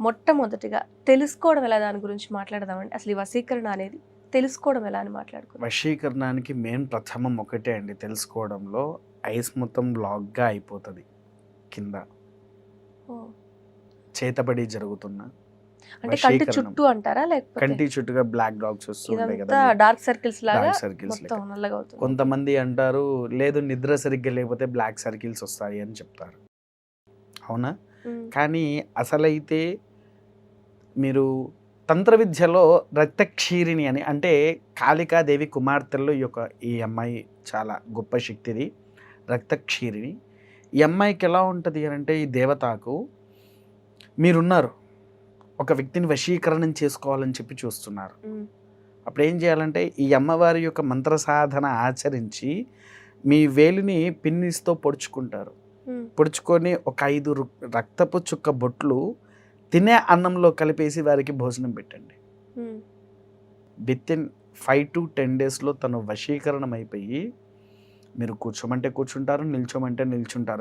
మొట్టమొదటిగా తెలుసుకోవడం ఎలా దాని గురించి మాట్లాడదామండి. అసలు ఈ వశీకరణ అనేది తెలుసుకోవడం ఎలా అని మాట్లాడుకుందాం. వశీకరణానికి మెయిన్ ప్రథమం ఒకటే అండి తెలుసుకోవడంలో. ఐస్ మొత్తం బ్లాక్గా అయిపోతుంది కింద ఓహ్! చేతబడి జరుగుతున్న అంటే కంటి వశీకరణం. చుట్టూ అంటారా? లేకపోతే కంటి చుట్టుగా బ్లాక్ డాగ్స్ వస్తుంటాయి ఇదంతా కదా, డార్క్ సర్కిల్స్ లాగా డార్క్ సర్కిల్స్ మొత్తం లెక్క. నల్లగా అవుతుంది. కొంతమంది అంటారు లేదు నిద్ర సరిగ్గా లేకపోతే బ్లాక్ సర్కిల్స్ వస్తాయి అని చెప్తారు. అవునా? హ్మ్. కానీ అసలైతే మీరు తంత్ర విద్యలో రక్తక్షీరిణి అని, అంటే కాళికాదేవి కుమార్తెల్లో ఈ అమ్మాయి చాలా గొప్ప శక్తిది, రక్తక్షీరిణి. ఈ అమ్మాయికి ఎలా ఉంటుంది అని అంటే, ఈ దేవతకు మీరున్నారు ఒక వ్యక్తిని వశీకరణం చేసుకోవాలని చెప్పి చూస్తున్నారు. హ్మ్. అప్పుడు ఏం చేయాలంటే ఈ అమ్మవారి యొక్క మంత్ర సాధన ఆచరించి మీ వేలిని పిన్నిస్తో పొడుచుకుంటారు. హ్మ్. పొడుచుకొని ఒక 5 రక్తపు చుక్క బొట్లు తినే అన్నంలో కలిపేసి వారికి భోజనం పెట్టండి. హ్మ్. వితిన్ 5 to 10 డేస్లో తను వశీకరణం అయిపోయి మీరు కూర్చోమంటే కూర్చుంటారు, నిల్చోమంటే నిల్చుంటారు.